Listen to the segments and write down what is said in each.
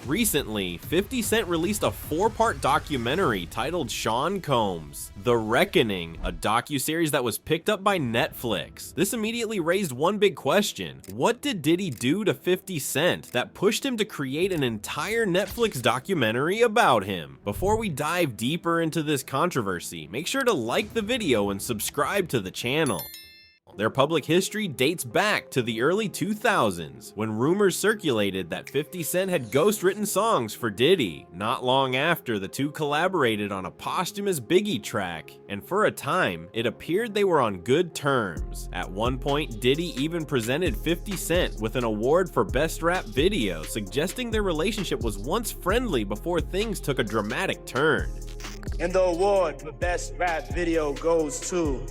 Recently, 50 Cent released a 4-part documentary titled Sean Combs: The Reckoning, a docuseries that was picked up by Netflix. This immediately raised one big question: what did Diddy do to 50 Cent that pushed him to create an entire Netflix documentary about him? Before we dive deeper into this controversy, make sure to like the video and subscribe to the channel. Their public history dates back to the early 2000s, when rumors circulated that 50 Cent had ghostwritten songs for Diddy. Not long after, the two collaborated on a posthumous Biggie track, and for a time, it appeared they were on good terms. At one point, Diddy even presented 50 Cent with an award for Best Rap Video, suggesting their relationship was once friendly before things took a dramatic turn. And the award for Best Rap Video goes to...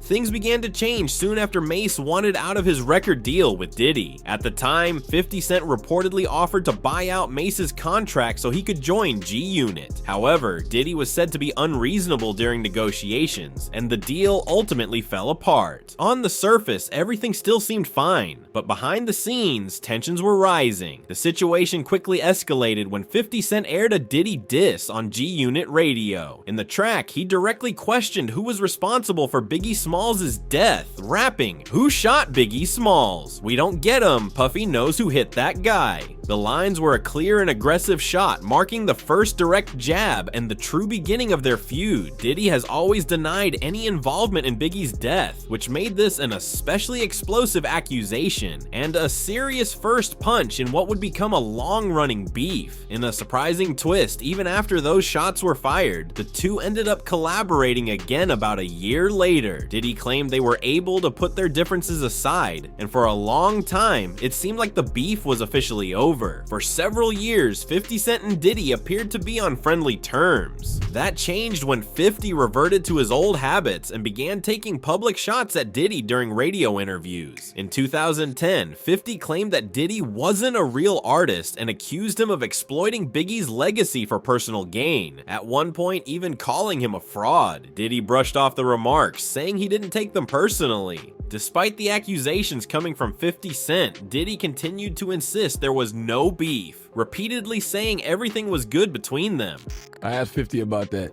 Things began to change soon after Mase wanted out of his record deal with Diddy. At the time, 50 Cent reportedly offered to buy out Mase's contract so he could join G-Unit. However, Diddy was said to be unreasonable during negotiations, and the deal ultimately fell apart. On the surface, everything still seemed fine, but behind the scenes, tensions were rising. The situation quickly escalated when 50 Cent aired a Diddy diss on G-Unit radio. In the track, he directly questioned who was responsible for Biggie Smalls' death, rapping, "Who shot Biggie Smalls? We don't get him. Puffy knows who hit that guy." The lines were a clear and aggressive shot, marking the first direct jab and the true beginning of their feud. Diddy has always denied any involvement in Biggie's death, which made this an especially explosive accusation, and a serious first punch in what would become a long-running beef. In a surprising twist, even after those shots were fired, the two ended up collaborating again about a year later. Diddy claimed they were able to put their differences aside, and for a long time, it seemed like the beef was officially over. For several years, 50 Cent and Diddy appeared to be on friendly terms. That changed when 50 reverted to his old habits and began taking public shots at Diddy during radio interviews. In 2010, 50 claimed that Diddy wasn't a real artist and accused him of exploiting Biggie's legacy for personal gain, at one point even calling him a fraud. Diddy brushed off the remarks, saying he didn't take them personally. Despite the accusations coming from 50 Cent, Diddy continued to insist there was no beef, repeatedly saying everything was good between them. I asked 50 about that,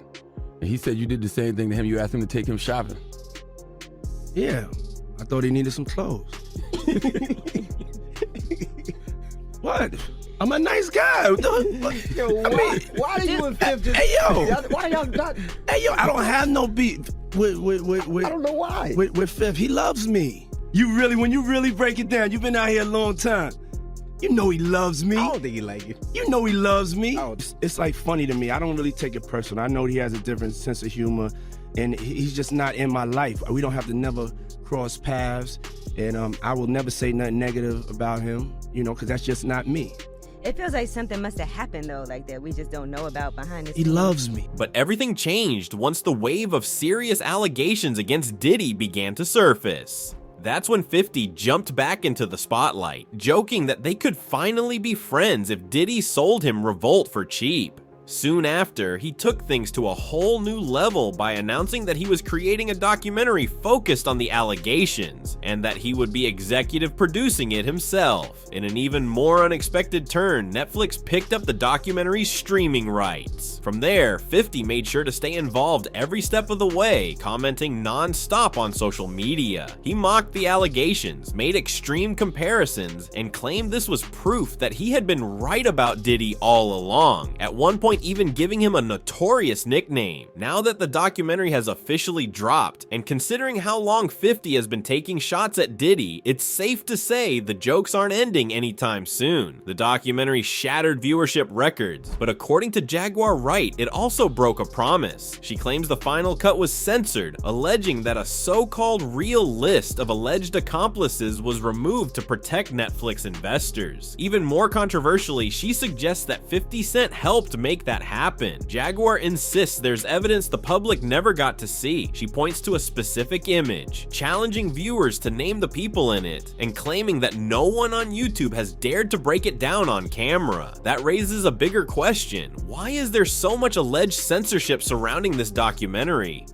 and he said you did the same thing to him. You asked him to take him shopping. Yeah, I thought he needed some clothes. What? I'm a nice guy. Yo, why do you and 50? Hey, yo. Why y'all not? Hey, yo, I don't have no beef with I don't know why. With Fifth. He loves me. When you really break it down, you've been out here a long time. You know he loves me. I don't think he like you. You know he loves me. Oh. It's like funny to me. I don't really take it personal. I know he has a different sense of humor, and he's just not in my life. We don't have to never cross paths, and I will never say nothing negative about him, because that's just not me. It feels like something must have happened though, like that we just don't know about behind the He scenes. loves me. But everything changed once the wave of serious allegations against Diddy began to surface. That's when 50 jumped back into the spotlight, joking that they could finally be friends if Diddy sold him Revolt for cheap. Soon after, he took things to a whole new level by announcing that he was creating a documentary focused on the allegations, and that he would be executive producing it himself. In an even more unexpected turn, Netflix picked up the documentary's streaming rights. From there, 50 made sure to stay involved every step of the way, commenting non-stop on social media. He mocked the allegations, made extreme comparisons, and claimed this was proof that he had been right about Diddy all along. At one point, even giving him a notorious nickname. Now that the documentary has officially dropped, and considering how long 50 has been taking shots at Diddy, it's safe to say the jokes aren't ending anytime soon. The documentary shattered viewership records, but according to Jaguar Wright, it also broke a promise. She claims the final cut was censored, alleging that a so-called real list of alleged accomplices was removed to protect Netflix investors. Even more controversially, she suggests that 50 Cent helped make that happen. Jaguar insists there's evidence the public never got to see. She points to a specific image, challenging viewers to name the people in it, and claiming that no one on YouTube has dared to break it down on camera. That raises a bigger question. Why is there so much alleged censorship surrounding this documentary?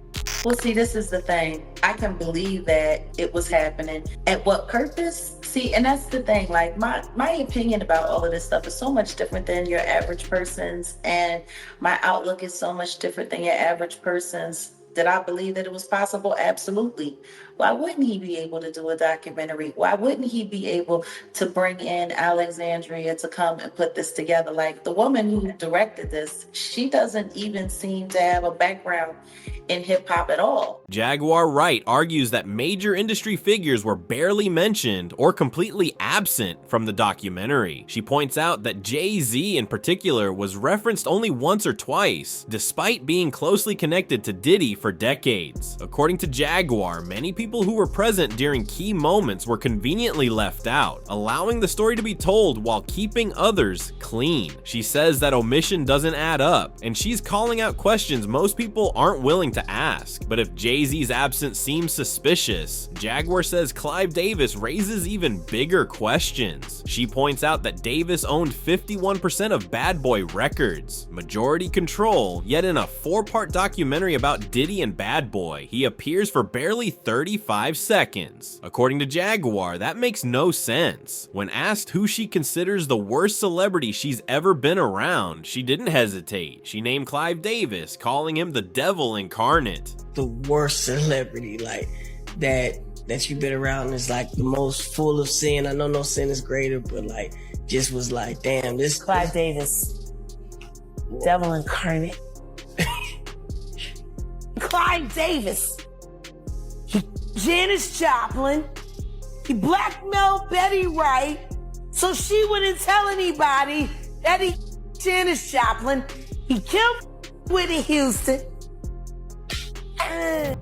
Well, see, this is the thing. I can believe that it was happening. At what purpose? See, and that's the thing. Like my opinion about all of this stuff is so much different than your average person's, and my outlook is so much different than your average person's. Did I believe that it was possible? Absolutely. Why wouldn't he be able to do a documentary? Why wouldn't he be able to bring in Alexandria to come and put this together? Like, the woman who directed this, she doesn't even seem to have a background in hip hop at all. Jaguar Wright argues that major industry figures were barely mentioned or completely absent from the documentary. She points out that Jay-Z in particular was referenced only once or twice, despite being closely connected to Diddy for decades. According to Jaguar, many people who were present during key moments were conveniently left out, allowing the story to be told while keeping others clean. She says that omission doesn't add up, and she's calling out questions most people aren't willing to ask. But if Jay-Z's absence seems suspicious, Jaguar says Clive Davis raises even bigger questions. She points out that Davis owned 51% of Bad Boy Records, majority control, yet in a 4-part documentary about Diddy and Bad Boy, he appears for barely 35 seconds. According to Jaguar, that makes no sense. When asked who she considers the worst celebrity she's ever been around, she didn't hesitate. She named Clive Davis, calling him the devil incarnate. The worst celebrity, like, that you've been around is like the most full of sin. I know no sin is greater, but like, just was like, damn, this Clive Davis, devil incarnate. Clive Davis, he Janis Joplin, he blackmailed Betty Wright so she wouldn't tell anybody that he Janis Joplin. He killed Whitney Houston.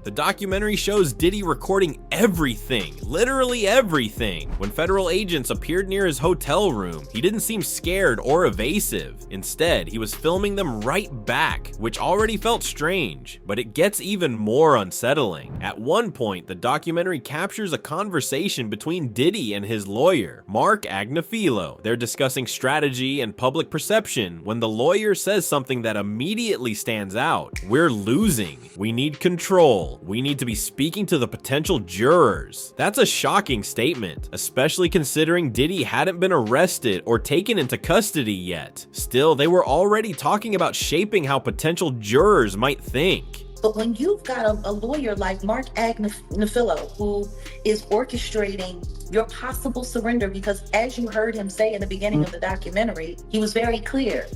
The documentary shows Diddy recording everything, literally everything. When federal agents appeared near his hotel room, he didn't seem scared or evasive. Instead, he was filming them right back, which already felt strange, but it gets even more unsettling. At one point, the documentary captures a conversation between Diddy and his lawyer, Mark Agnifilo. They're discussing strategy and public perception when the lawyer says something that immediately stands out. "We're losing. We need control. We need to be speaking to the potential jurors." That's a shocking statement, especially considering Diddy hadn't been arrested or taken into custody yet. Still, they were already talking about shaping how potential jurors might think. But when you've got a lawyer like Mark Agnifilo, who is orchestrating your possible surrender, because as you heard him say in the beginning of the documentary, he was very clear.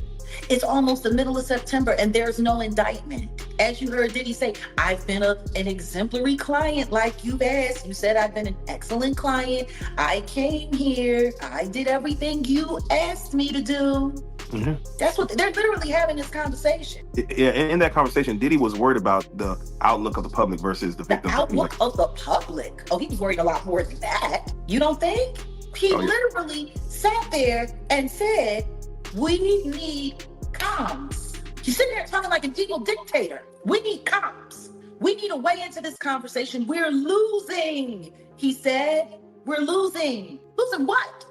It's almost the middle of September and there's no indictment. As you heard Diddy say, I've been an exemplary client like you've asked. You said I've been an excellent client. I came here. I did everything you asked me to do. Mm-hmm. That's what they're literally having this conversation. Yeah, in that conversation, Diddy was worried about the outlook of the public versus the victim. The outlook of the public? Oh, he was worried a lot more than that. You don't think? He literally sat there and said, we need comms. He's sitting there talking like an evil dictator. We need comms. We need a way into this conversation. We're losing, he said. We're losing. Losing what?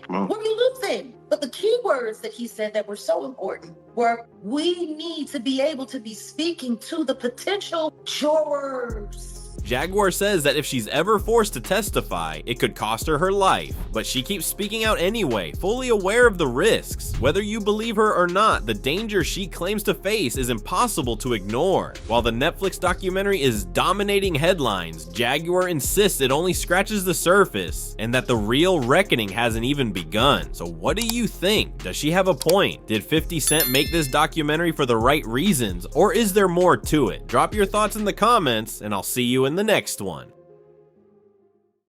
What are you losing? But the key words that he said that were so important were, we need to be able to be speaking to the potential jurors. Jaguar says that if she's ever forced to testify, it could cost her her life, but she keeps speaking out anyway, fully aware of the risks. Whether you believe her or not, the danger she claims to face is impossible to ignore. While the Netflix documentary is dominating headlines, Jaguar insists it only scratches the surface and that the real reckoning hasn't even begun. So what do you think? Does she have a point? Did 50 Cent make this documentary for the right reasons, or is there more to it? Drop your thoughts in the comments, and I'll see you in the next one.